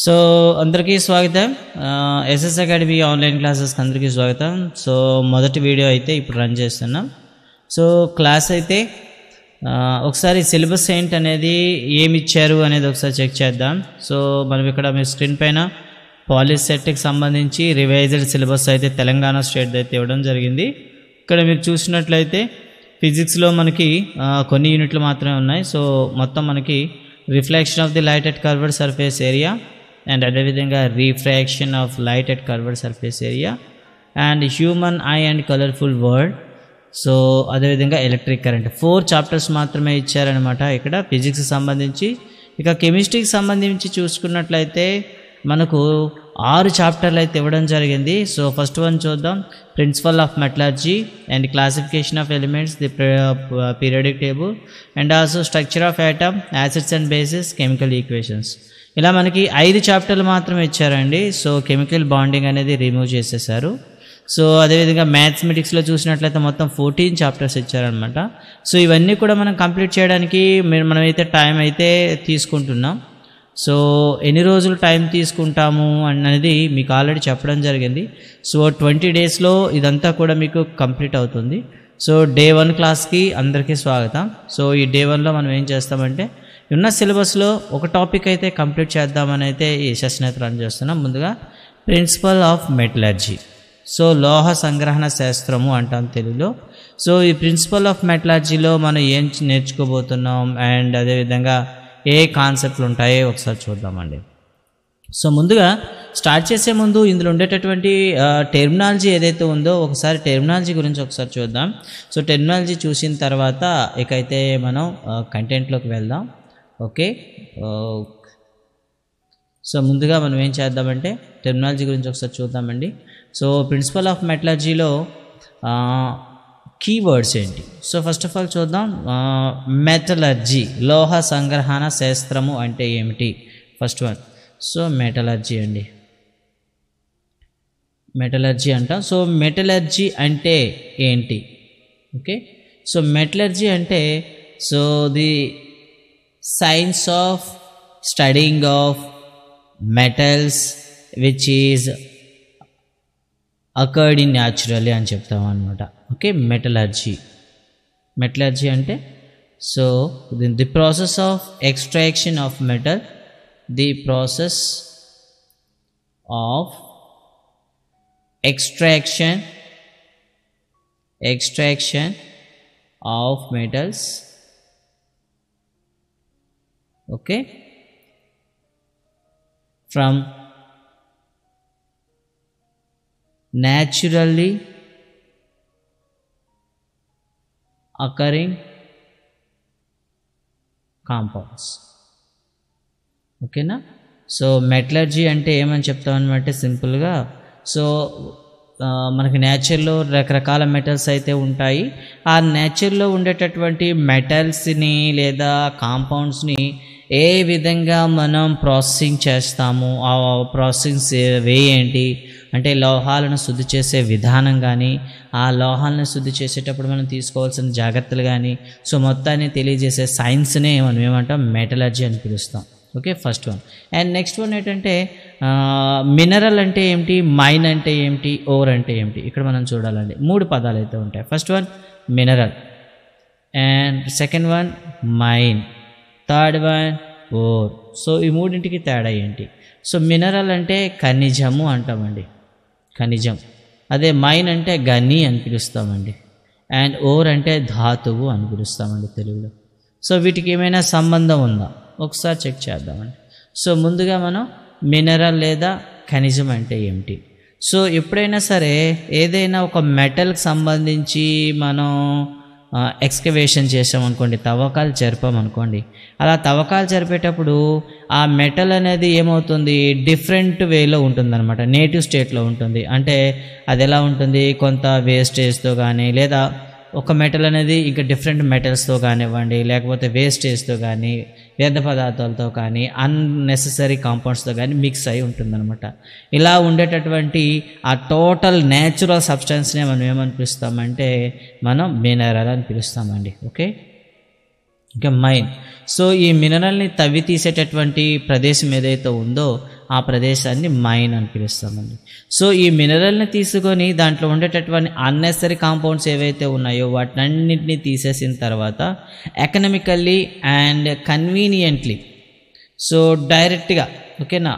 So అందరికీ స్వాగతం. SS academy online క్లాసెస్కి అందరికీ స్వాగతం. సో మొదటి వీడియో అయితే ఇప్పుడు రన్ చేస్తున్నాం. సో క్లాస్ అయితే ఒకసారి సిలబస్ ఏంటి అనేది ఏమి ఇచ్చారు అనేది ఒకసారి చెక్ చేద్దాం. సో మనం ఇక్కడ మీ స్క్రీన్ పైన పాలిసెట్కి సంబంధించి రివైజ్డ్ సిలబస్ అయితే తెలంగాణ స్టేట్ అయితే ఇవ్వడం జరిగింది. ఇక్కడ మీరు చూసినట్లయితే ఫిజిక్స్లో మనకి కొన్ని యూనిట్లు మాత్రమే ఉన్నాయి. సో మొత్తం మనకి reflection of the light at curved surface area and అదేవిధంగా refraction of light at curved surface area and human eye and colourful world. So అదేవిధంగా ఎలక్ట్రిక్ కరెంట్ 4 చాప్టర్స్ మాత్రమే ఇచ్చారనమాట ఇక్కడ ఫిజిక్స్కి సంబంధించి. ఇక కెమిస్ట్రీకి సంబంధించి చూసుకున్నట్లయితే మనకు 6 చాప్టర్లు అయితే ఇవ్వడం జరిగింది. సో ఫస్ట్ వన్ చూద్దాం, principle of metallurgy and classification of elements, the periodic table and also structure of atom, acids and bases, chemical equations. ఇలా మనకి 5 చాప్టర్లు మాత్రమే ఇచ్చారండి. సో కెమికల్ బాండింగ్ అనేది రిమూవ్ చేసేసారు. సో అదేవిధంగా మ్యాథమెటిక్స్లో చూసినట్లయితే మొత్తం 14 చాప్టర్స్ ఇచ్చారనమాట. సో ఇవన్నీ కూడా మనం కంప్లీట్ చేయడానికి మనమైతే టైం అయితే తీసుకుంటున్నాం. సో ఎన్ని రోజులు టైం తీసుకుంటాము అనేది మీకు ఆల్రెడీ చెప్పడం జరిగింది. సో 20 డేస్లో ఇదంతా కూడా మీకు కంప్లీట్ అవుతుంది. సో డే 1 క్లాస్కి అందరికీ స్వాగతం. సో ఈ డే 1లో మనం ఏం చేస్తామంటే ఉన్న సిలబస్లో ఒక టాపిక్ అయితే కంప్లీట్ చేద్దామని అయితే ఈ సెషన్ అయితే రన్ చేస్తున్నాం. ముందుగా ప్రిన్సిపల్ ఆఫ్ మెటలర్జీ, సో లోహ సంగ్రహణ శాస్త్రము అంటాం తెలుగులో. సో ఈ ప్రిన్సిపల్ ఆఫ్ మెటలర్జీలో మనం ఏం నేర్చుకోబోతున్నాం అండ్ అదేవిధంగా ఏ కాన్సెప్ట్లు ఉంటాయో ఒకసారి చూద్దామండి. సో ముందుగా స్టార్ట్ చేసే ముందు ఇందులో ఉండేటటువంటి టెర్మినాలజీ ఏదైతే ఉందో ఒకసారి టెర్మినాలజీ గురించి ఒకసారి చూద్దాం. సో టెర్మినాలజీ చూసిన తర్వాత ఇకైతే మనం కంటెంట్లోకి వెళ్దాం. ఓకే, సో ముందుగా మనం ఏం చేద్దామంటే టెర్మినాలజీ గురించి ఒకసారి చూద్దామండి. సో ప్రిన్సిపల్ ఆఫ్ మెటలర్జీలో కీవర్డ్స్ ఏంటి? సో ఫస్ట్ ఆఫ్ ఆల్ చూద్దాం, మెటలర్జీ లోహ సంగ్రహణ శాస్త్రము అంటే ఏమిటి? ఫస్ట్ వన్, సో మెటలర్జీ అండి, మెటలర్జీ అంటాం. సో మెటలర్జీ అంటే ఏంటి? ఓకే, సో మెటలర్జీ అంటే so the science of studying of metals which is occurred in naturally అని చెప్తాం అనమాట. ఓకే, మెటలర్జీ, మెటలర్జీ అంటే so the process of extraction of metal, the process of extraction of metals, okay, from naturally occurring compounds. ఓకేనా? So metallurgy అంటే ఏమని చెప్తాం అనమాట సింపుల్గా. సో మనకి నేచర్లో రకరకాల మెటల్స్ అయితే ఉంటాయి. ఆ నేచర్లో ఉండేటటువంటి మెటల్స్ని లేదా కాంపౌండ్స్ని ఏ విధంగా మనం ప్రాసెసింగ్ చేస్తాము, ఆ ప్రాసెసింగ్ వే ఏంటి అంటే లోహాలను శుద్ధి చేసే విధానం కానీ, ఆ లోహాలను శుద్ధి చేసేటప్పుడు మనం తీసుకోవాల్సిన జాగ్రత్తలు కానీ, సో మొత్తాన్ని తెలియజేసే సైన్స్నే మనం ఏమంటాం మెటలర్జీ అని పిలుస్తాం. Okay, first one. And next one ఏంటంటే మినరల్ అంటే ఏమిటి, మైన్ అంటే ఏమిటి, ఓర్ అంటే ఏమిటి? ఇక్కడ మనం చూడాలండి 3 పదాలు అయితే ఉంటాయి. First one mineral and second one mine, third one ore. So ఈ మూడింటికి తేడా ఏంటి? సో మినరల్ అంటే ఖనిజము అంటామండి, ఖనిజం. అదే మైన్ అంటే గని అని పిలుస్తామండి. అండ్ ఓర్ అంటే ధాతువు అని పిలుస్తామండి తెలుగులో. సో వీటికి ఏమైనా సంబంధం ఉందా ఒకసారి చెక్ చేద్దామండి. సో ముందుగా మనం మినరల్ లేదా ఖనిజం అంటే ఏమిటి? సో ఎప్పుడైనా సరే ఏదైనా ఒక మెటల్కి సంబంధించి మనం ఎక్స్కవేషన్ చేసామనుకోండి, తవ్వకాలు జరిపామనుకోండి, అలా తవ్వకాలు జరిపేటప్పుడు ఆ మెటల్ అనేది ఏమవుతుంది, డిఫరెంట్ వేలో ఉంటుందన్నమాట, నేటివ్ స్టేట్లో ఉంటుంది. అంటే అది ఎలా ఉంటుంది, కొంత వేస్టేజ్తో కానీ లేదా ఒక మెటల్ అనేది ఇంకా డిఫరెంట్ మెటల్స్తో కానివ్వండి, లేకపోతే వేస్టేజ్తో కానీ, వ్యర్థ పదార్థాలతో కానీ, అన్నెసెసరీ కాంపౌండ్స్తో కానీ మిక్స్ అయి ఉంటుందన్నమాట. ఇలా ఉండేటటువంటి ఆ టోటల్ న్యాచురల్ సబ్స్టెన్స్నే మనం ఏమని పిలుస్తామంటే మనం మినరల్ అని పిలుస్తామండి. ఓకే, ఇంకా మైన్. సో ఈ మినరల్ని తవ్వి తీసేటటువంటి ప్రదేశం ఏదైతే ఉందో ఆ ప్రదేశాన్ని మైన్ అని పిలుస్తామండి. సో ఈ మినరల్ని తీసుకొని దాంట్లో ఉండేటటువంటి అన్నెసరీ కాంపౌండ్స్ ఏవైతే ఉన్నాయో వాటినన్నింటినీ తీసేసిన తర్వాత ఎకనామికల్లీ అండ్ కన్వీనియంట్లీ, సో డైరెక్ట్గా ఓకేనా,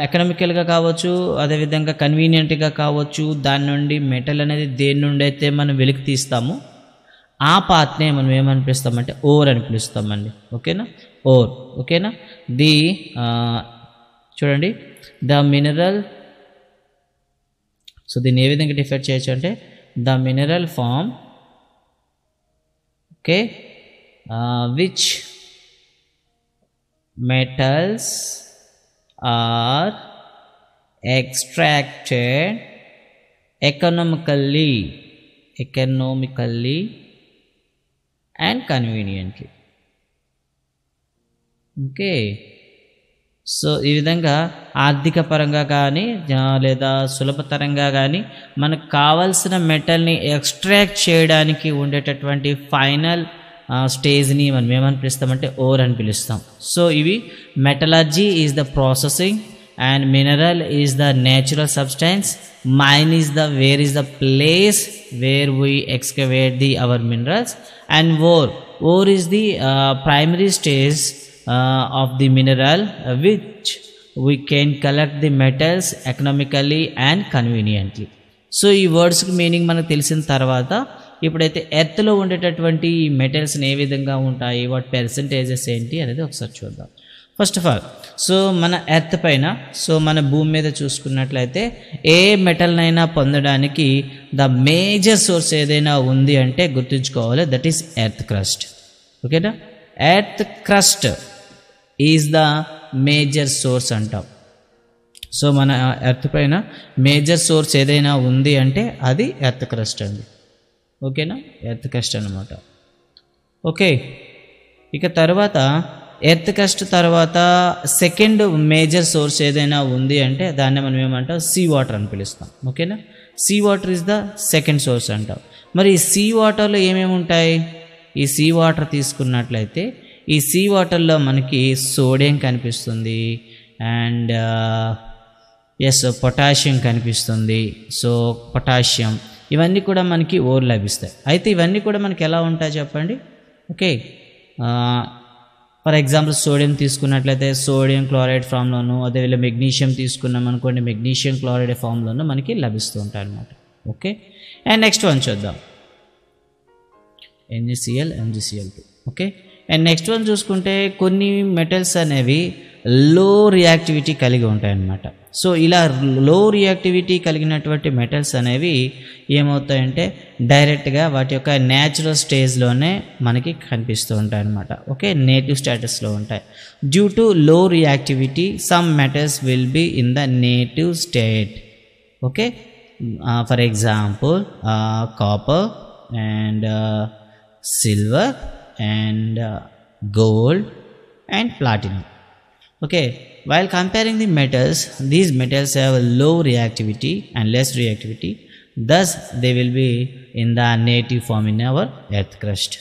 ఎకనామికల్గా కావచ్చు, అదేవిధంగా కన్వీనియంట్గా కావచ్చు, దాని నుండి మెటల్ అనేది దేని నుండి అయితే మనం వెలికి తీస్తామో ఆ పాత్నే మనం ఏమని పిలుస్తామంటే ఓర్ అని పిలుస్తామండి. ఓకేనా, ఓర్. ఓకేనా, చూడండి ద మినరల్, సో దీన్ని ఏ విధంగా డిఫైన్ చేయొచ్చు అంటే the mineral form, okay, which metals are extracted economically and conveniently. Okay, so ఈ విధంగా ఆర్థిక పరంగా కానీ లేదా సులభతరంగా కానీ మనకు కావాల్సిన మెటల్ని ఎక్స్ట్రాక్ట్ చేయడానికి ఉండేటటువంటి ఫైనల్ స్టేజ్ని మనం ఏమని పిలుస్తామంటే ఓర్ అని పిలుస్తాం. సో ఇవి metallurgy is the processing and mineral is the natural substance, mine is the where is the place where we excavate the our minerals, and ore is the primary stage of the mineral which we can collect the metals economically and conveniently. So ఈ వర్డ్స్కి meaning మనకు తెలిసిన తర్వాత ఇప్పుడైతే ఎర్త్లో ఉండేటటువంటి మెటల్స్ని ఏ విధంగా ఉంటాయి, వాటి పర్సంటేజెస్ ఏంటి అనేది ఒకసారి చూద్దాం. ఫస్ట్ ఆఫ్ ఆల్, సో మన ఎర్త్ పైన, సో మన భూమి మీద చూసుకున్నట్లయితే ఏ మెటల్నైనా పొందడానికి ద మేజర్ సోర్స్ ఏదైనా ఉంది అంటే గుర్తుంచుకోవాలి, దట్ ఈస్ ఎర్త్ క్రస్ట్. ఓకేనా, earth crust is the major source అంటాం. సో మన ఎర్త్ పైన మేజర్ సోర్స్ ఏదైనా ఉంది అంటే అది ఎర్త్ క్రస్ట్ అండి. ఓకేనా, ఎర్త్ క్రస్ట్ అనమాట. ఓకే, ఇక తర్వాత ఎర్త్ క్రస్ట్ తర్వాత సెకండ్ మేజర్ సోర్స్ ఏదైనా ఉంది అంటే దాన్ని మనం ఏమంటాం సీ వాటర్ అని పిలుస్తాం. ఓకేనా, sea water is the second source అంటాం. మరి ఈ సీ వాటర్లో ఏమేమి ఉంటాయి? ఈ సీ వాటర్ తీసుకున్నట్లయితే ఈ సీ వాటర్లో మనకి సోడియం కనిపిస్తుంది అండ్ పొటాషియం కనిపిస్తుంది. సో పొటాషియం ఇవన్నీ కూడా మనకి ఓర్ లభిస్తాయి. అయితే ఇవన్నీ కూడా మనకి ఎలా ఉంటాయి చెప్పండి? ఓకే, ఫర్ ఎగ్జాంపుల్ సోడియం తీసుకున్నట్లయితే సోడియం క్లోరైడ్ ఫామ్లోను, అదేవిధంగా మెగ్నీషియం తీసుకున్నాం అనుకోండి మెగ్నీషియం క్లోరైడ్ ఫామ్లోనూ మనకి లభిస్తూ ఉంటాయి అన్నమాట. ఓకే, అండ్ నెక్స్ట్ వన్ చూద్దాం, NaCl, MgCl2. Okay, and next one చూసుకుంటే కొన్ని మెటల్స్ అనేవి లో రియాక్టివిటీ కలిగి ఉంటాయి అన్నమాట. సో ఇలా లో రియాక్టివిటీ కలిగినటువంటి మెటల్స్ అనేవి ఏమవుతాయంటే డైరెక్ట్గా వాటి యొక్క న్యాచురల్ స్టేజ్లోనే మనకి కనిపిస్తూ ఉంటాయి అన్నమాట. ఓకే, నేటివ్ స్టేటస్లో ఉంటాయి. Due to low reactivity some metals will be in the native state. Okay, for example copper and silver and gold and platinum. Okay, while comparing the metals, these metals have a low reactivity and less reactivity, thus they will be in the native form in our earth crust.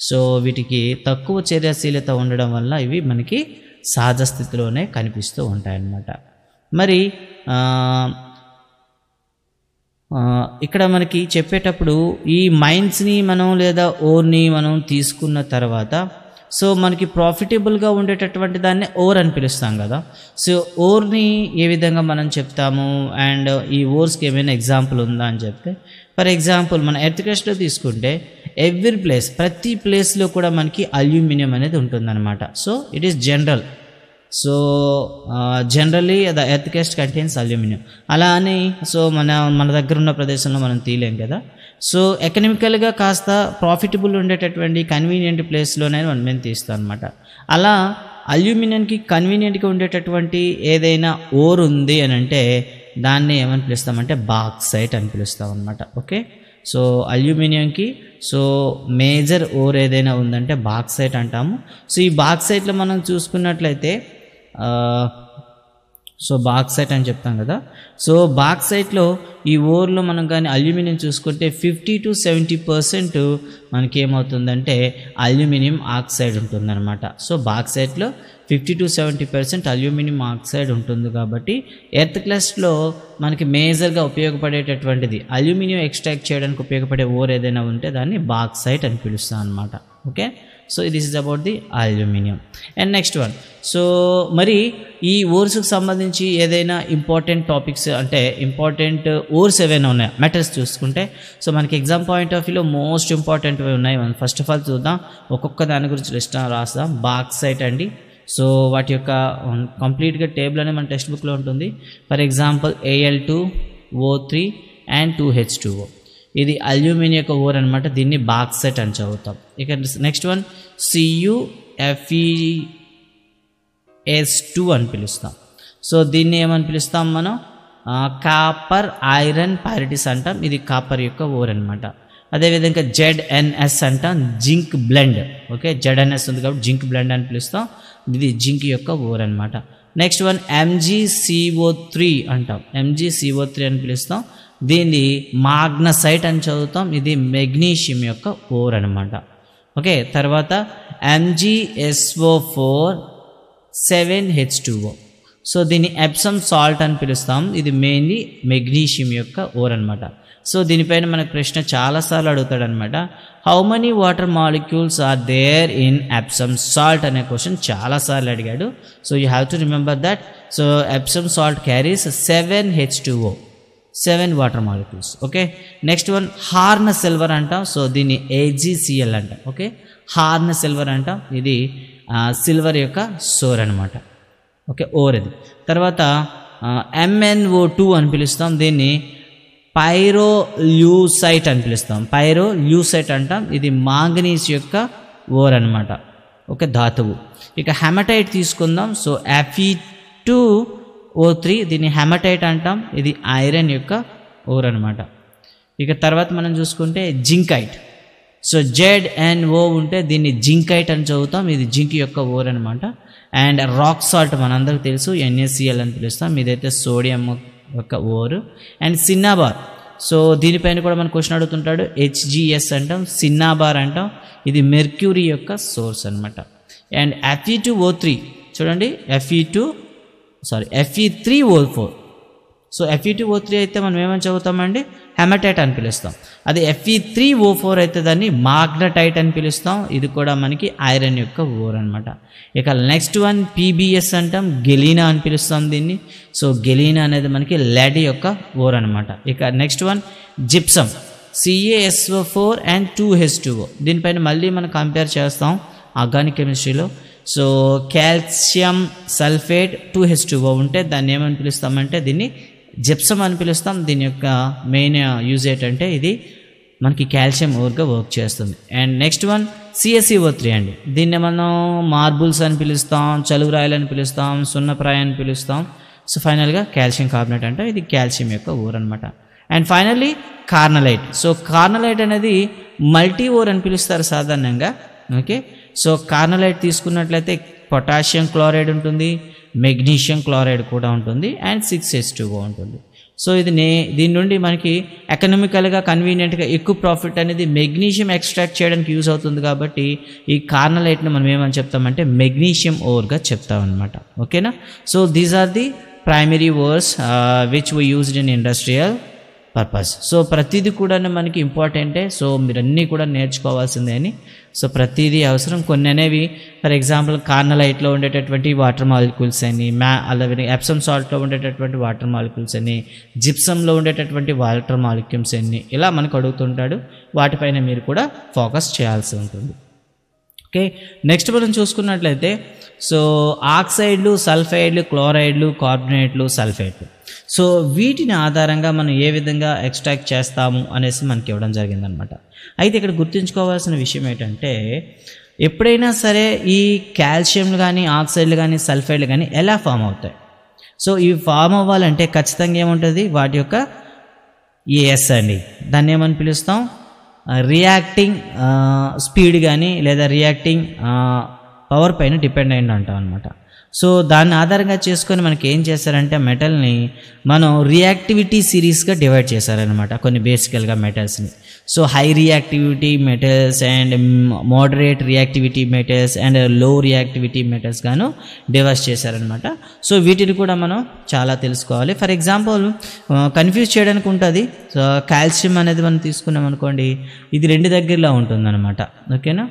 So వీటికి తక్కువ చర్యశీలత ఉండడం వల్ల ఇవి మనకి సహజ స్థితిలోనే కనిపిస్తూ ఉంటాయన్నమాట. మరి ఇక్కడ మనకి చెప్పేటప్పుడు ఈ మైన్స్ని మనం లేదా ఓర్ని మనం తీసుకున్న తర్వాత సో మనకి ప్రాఫిటబుల్గా ఉండేటటువంటి దాన్ని ఓర్ అని పిలుస్తాం కదా. సో ఓర్ని ఏ విధంగా మనం చెప్తాము అండ్ ఈ ఓర్స్కి ఏమైనా ఎగ్జాంపుల్ ఉందా అని చెప్తే, ఫర్ ఎగ్జాంపుల్ మన ఎర్త్ క్రస్ట్లో తీసుకుంటే ఎవ్రీ ప్లేస్, ప్రతి ప్లేస్లో కూడా మనకి అల్యూమినియం అనేది ఉంటుందన్నమాట. So it is general. So generally the earth crust contains aluminium. అలా అని సో మన దగ్గర ఉన్న ప్రదేశంలో మనం తీయలేం కదా. సో ఎకనామికల్గా కాస్త ప్రాఫిటబుల్ ఉండేటటువంటి కన్వీనియంట్ ప్లేస్లోనే మనం తీస్తాం అనమాట. అలా అల్యూమినియంకి కన్వీనియంట్గా ఉండేటటువంటి ఏదైనా ఓర్ ఉంది అని అంటే దాన్ని ఏమని పిలుస్తామంటే బాక్సైట్ అని పిలుస్తాం అనమాట. ఓకే, సో అల్యూమినియంకి సో మేజర్ ఓర్ ఏదైనా ఉందంటే బాక్సైట్ అంటాము. సో ఈ బాక్సైట్లో మనం చూసుకున్నట్లయితే సో బాక్సైట్ అని చెప్తాం కదా. సో బాక్సైట్లో ఈ ఓర్లో మనం కానీ అల్యూమినియం చూసుకుంటే 50 to 70% మనకి ఏమవుతుందంటే అల్యూమినియం ఆక్సైడ్ ఉంటుందన్నమాట. సో బాక్సైట్లో 50 to 70% అల్యూమినియం ఆక్సైడ్ ఉంటుంది కాబట్టి ఎర్త్ క్రస్ట్లో మనకి మేజర్గా ఉపయోగపడేటటువంటిది అల్యూమినియం ఎక్స్ట్రాక్ట్ చేయడానికి ఉపయోగపడే ఓర్ ఏదైనా ఉంటే దాన్ని బాక్సైట్ అని పిలుస్తాం అనమాట. Okay, so this is about the aluminium. And next one, so మరి ఈ ఓర్స్కి సంబంధించి ఏదైనా ఇంపార్టెంట్ టాపిక్స్ అంటే ఇంపార్టెంట్ ఓర్స్ ఏవైనా ఉన్నాయా మెటల్స్ చూసుకుంటే, సో మనకి ఎగ్జామ్ పాయింట్ ఆఫ్ వ్యూలో మోస్ట్ ఇంపార్టెంట్వి ఉన్నాయి. మనం ఫస్ట్ ఆఫ్ ఆల్ చూద్దాం, ఒక్కొక్క దాని గురించి లిస్ట్ రాస్తాం. బాక్సైట్ అండి, సో వాటి యొక్క కంప్లీట్గా టేబుల్ అనేది మన టెక్స్ట్ బుక్లో ఉంటుంది. For example Al2O3 and 2H2O, ఇది అల్యూమినియం యొక్క ఓర్ అనమాట. దీన్ని బాక్సైట్ అని చదువుతాం. ఇక నెక్స్ట్ వన్ CuFeS2 అని పిలుస్తాం. సో దీన్ని ఏమని పిలుస్తాం మనం, కాపర్ ఐరన్ పైరిటీస్ అంటాం. ఇది కాపర్ యొక్క ఓర్ అనమాట. అదేవిధంగా ZnS అంటాం, జింక్ బ్లెండ్. ఓకే, ZnS ఉంది కాబట్టి జింక్ బ్లెండ్ అని పిలుస్తాం. ఇది జింక్ యొక్క ఓర్ అనమాట. నెక్స్ట్ వన్ MgCO3 అంటాం, MgCO3 అని పిలుస్తాం. దీన్ని మాగ్నసైట్ అని చదువుతాం. ఇది మెగ్నీషియం యొక్క ఓర్ అనమాట. ఓకే, తర్వాత MgSO4 7H2O, సో దీన్ని ఎప్సమ్ సాల్ట్ అని పిలుస్తాం. ఇది మెయిన్లీ మెగ్నీషియం యొక్క ఓర్ అనమాట. సో దీనిపైన మనకు ప్రశ్న చాలాసార్లు అడుగుతాడు అనమాట, how many water molecules are there in Epsom salt అనే క్వశ్చన్ చాలాసార్లు అడిగాడు. So you have to remember that. So Epsom salt carries 7H2O, 7 water molecules. Okay, next one horn silver అంటాం. సో దీన్ని AgCl అంటాం. ఓకే, హార్న్ సిల్వర్ అంటాం. ఇది silver యొక్క sour అనమాట. ఓకే, ఓర్ ఇది. తర్వాత MnO2 అని పిలుస్తాం. దీన్ని పైరోల్యూసైట్ అని పిలుస్తాం. పైరోల్యూసైట్ అంటాం. ఇది మాంగనీస్ యొక్క ఓర్ అనమాట. ఓకే, ధాతువు. ఇక హెమటైట్ తీసుకుందాం. సో Fe2O3, దీన్ని హెమటైట్ అంటాం. ఇది ఐరన్ యొక్క ఓర్ అనమాట. ఇక తర్వాత మనం చూసుకుంటే జింకైట్. సో ZnO ఉంటే దీన్ని జింకైట్ అని చదువుతాం. ఇది జింక్ యొక్క ఓర్ అనమాట. అండ్ రాక్ సాల్ట్ మనందరికి తెలుసు, NaCl అని పిలుస్తాం. ఇదైతే సోడియం యొక్క ఓరు. అండ్ సిన్నాబార్, సో దీనిపైన కూడా మన క్వశ్చన్ అడుగుతుంటాడు. HgS అంటాం, సిన్నాబార్ అంటాం. ఇది మెర్క్యూరీ యొక్క సోర్స్ అనమాట. అండ్ Fe2O3 చూడండి, Fe3O4. సో Fe2O3 అయితే మనం ఏమని చదువుతామండి, హెమటైట్ అని పిలుస్తాం. అది Fe3O4 అయితే దాన్ని మాగ్నటైట్ అని పిలుస్తాం. ఇది కూడా మనకి ఐరన్ యొక్క ఓర్ అనమాట. ఇక నెక్స్ట్ వన్ PbS అంటాం, గెలీనా అని పిలుస్తాం దీన్ని. సో గెలీనా అనేది మనకి లెడ్ యొక్క ఓర్ అనమాట. ఇక next one gypsum, CaSO4 and 2H2O. దీనిపైన మళ్ళీ మనం కంపేర్ చేస్తాం ఆర్గానిక్ కెమిస్ట్రీలో. సో కాల్షియం సల్ఫేట్ 2H2O ఉంటే దాన్ని ఏమని పిలుస్తామంటే దీన్ని జిప్సమ్ అని పిలుస్తాం. దీని యొక్క మెయిన్ యూజ్ ఏంటంటే ఇది మనకి కాల్షియం ఓర్గా వర్క్ చేస్తుంది. అండ్ నెక్స్ట్ వన్ CaCO3 అండి. దీన్ని మనం మార్బుల్స్ అని పిలుస్తాం, చలువరాయలు అని పిలుస్తాం, సున్నప్రాయ అని పిలుస్తాం. సో ఫైనల్గా కాల్షియం కార్బోనేట్ అంటే ఇది కాల్షియం యొక్క ఓర్ అనమాట. And finally carnallite. So carnallite అనేది మల్టీ ఓర్ అని పిలుస్తారు సాధారణంగా. ఓకే, సో కార్నలైట్ తీసుకున్నట్లయితే పొటాషియం క్లోరైడ్ ఉంటుంది, మెగ్నీషియం క్లోరైడ్ కూడా ఉంటుంది, అండ్ 6H2O ఉంటుంది. సో ఇది దీని నుండి మనకి ఎకనామికల్గా కన్వీనియంట్గా ఎక్కువ ప్రాఫిట్ అనేది మెగ్నీషియం ఎక్స్ట్రాక్ట్ చేయడానికి యూజ్ అవుతుంది. కాబట్టి ఈ కార్నలైట్ని మనం ఏమని చెప్తామంటే మెగ్నీషియం ఓర్గా చెప్తామన్నమాట. ఓకేనా. So these are the primary ores which we used in industrial purpose. సో ప్రతిదీ కూడా మనకి ఇంపార్టెంటే. సో మీరు అన్నీ కూడా నేర్చుకోవాల్సిందే అని. సో ప్రతిదీ అవసరం. కొన్ని అనేవి ఫర్ ఎగ్జాంపుల్ కార్నలైట్లో ఉండేటటువంటి వాటర్ మాలిక్యూల్స్ అని, అలాగే ఎప్సమ్ సాల్ట్లో ఉండేటటువంటి వాటర్ మాలిక్యూల్స్ అని, జిప్సంలో ఉండేటటువంటి వాటర్ మాలిక్యూల్స్ అని ఇలా మనకు అడుగుతుంటాడు. వాటిపైన మీరు కూడా ఫోకస్ చేయాల్సి ఉంటుంది. ఓకే, నెక్స్ట్ మనం చూసుకున్నట్లయితే సో ఆక్సైడ్లు, సల్ఫైడ్లు, క్లోరైడ్లు, కార్బోనేట్లు, సల్ఫేట్లు. సో వీటిని ఆధారంగా మనం ఏ విధంగా ఎక్స్ట్రాక్ట్ చేస్తాము అనేసి మనకి ఇవ్వడం జరిగిందనమాట. అయితే ఇక్కడ గుర్తుంచుకోవాల్సిన విషయం ఏంటంటే ఎప్పుడైనా సరే ఈ కాల్షియంలు కానీ, ఆక్సైడ్లు కానీ, సల్ఫైడ్లు కానీ ఎలా ఫామ్ అవుతాయి. సో ఇవి ఫామ్ అవ్వాలంటే ఖచ్చితంగా ఏముంటుంది, వాటి యొక్క ఏఎస్ అండి, దాన్ని ఏమని పిలుస్తాం, రియాక్టింగ్ స్పీడ్ కానీ లేదా రియాక్టింగ్ పవర్ పైన డిపెండ్ అయింది అంటాం అనమాట. సో దాన్ని ఆధారంగా చేసుకొని మనకి ఏం చేశారంటే మెటల్ని మనం రియాక్టివిటీ సిరీస్గా డివైడ్ చేశారనమాట కొన్ని బేసికల్గా మెటల్స్ని. So high reactivity metals and moderate reactivity metals and low reactivity metals గాను డివైడ్ చేశారనమాట. సో వీటిని కూడా మనం చాలా తెలుసుకోవాలి. ఫర్ ఎగ్జాంపుల్ కన్ఫ్యూజ్ చేయడానికి ఉంటుంది. సో కాల్షియం అనేది మనం తీసుకున్నాం అనుకోండి, ఇది 2 దగ్గరలో ఉంటుందన్నమాట. ఓకేనా,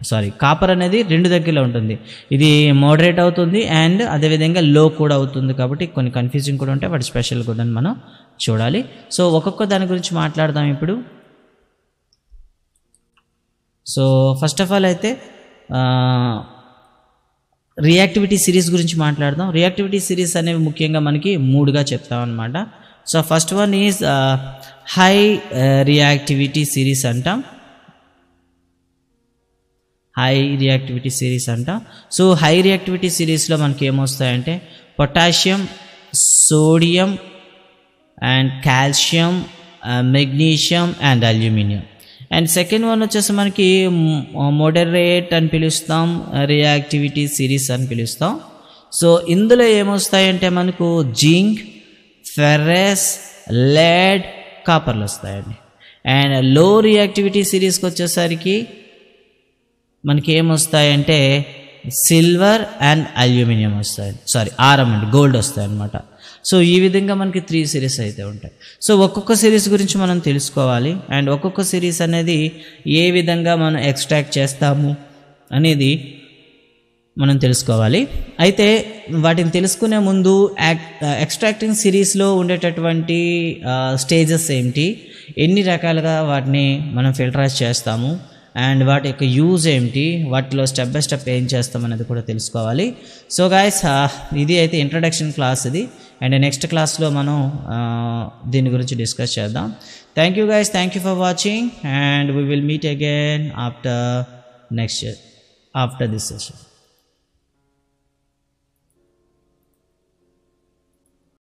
సారీ కాపర్ అనేది 2 దగ్గరలో ఉంటుంది. ఇది మోడరేట్ అవుతుంది అండ్ అదేవిధంగా లో కూడా అవుతుంది. కాబట్టి కొన్ని కన్ఫ్యూజింగ్ కూడా ఉంటాయి, వాటి స్పెషల్ కూడా మనం చూడాలి. సో ఒక్కొక్క దాని గురించి మాట్లాడదాం ఇప్పుడు. సో ఫస్ట్ ఆఫ్ ఆల్ అయితే రియాక్టివిటీ సిరీస్ గురించి మాట్లాడదాం. రియాక్టివిటీ సిరీస్ అనేవి ముఖ్యంగా మనకి 3గా చెప్తాం అనమాట. So first one is high reactivity series అంటాం. హై రియాక్టివిటీ సిరీస్ అంటాం. సో హై రియాక్టివిటీ సిరీస్లో మనకి ఏమొస్తాయంటే potassium, sodium and calcium, magnesium and aluminium. And second one వచ్చేసి మనకి మోడరేట్ అని పిలుస్తాం, రియాక్టివిటీ సిరీస్ అని పిలుస్తాం. సో ఇందులో ఏమొస్తాయంటే మనకు జింక్, ఫెర్రస్, లెడ్, కాపర్లు వస్తాయండి. అండ్ లో రియాక్టివిటీ సిరీస్కి వచ్చేసరికి మనకి ఏమొస్తాయంటే సిల్వర్ అండ్ అల్యూమినియం వస్తాయి, సారీ ఆరం అండి, గోల్డ్ వస్తాయి అన్నమాట. సో ఈ విధంగా మనకి 3 సిరీస్ అయితే ఉంటాయి. సో ఒక్కొక్క సిరీస్ గురించి మనం తెలుసుకోవాలి అండ్ ఒక్కొక్క సిరీస్ అనేది ఏ విధంగా మనం ఎక్స్ట్రాక్ట్ చేస్తాము అనేది మనం తెలుసుకోవాలి. అయితే వాటిని తెలుసుకునే ముందు ఎక్స్ట్రాక్టింగ్ సిరీస్లో ఉండేటటువంటి స్టేజెస్ ఏమిటి, ఎన్ని రకాలుగా వాటిని మనం ఫిల్టరైజ్ చేస్తాము అండ్ వాటి యొక్క యూజ్ ఏమిటి, వాటిలో స్టెప్ బై స్టెప్ ఏం చేస్తాం అనేది కూడా తెలుసుకోవాలి. సో గైస్ ఇది అయితే ఇంట్రడక్షన్ క్లాస్ ఇది. అండ్ నెక్స్ట్ క్లాస్లో మనం దీని గురించి డిస్కస్ చేద్దాం. Thank you guys, thank you for watching and we will meet again after this session.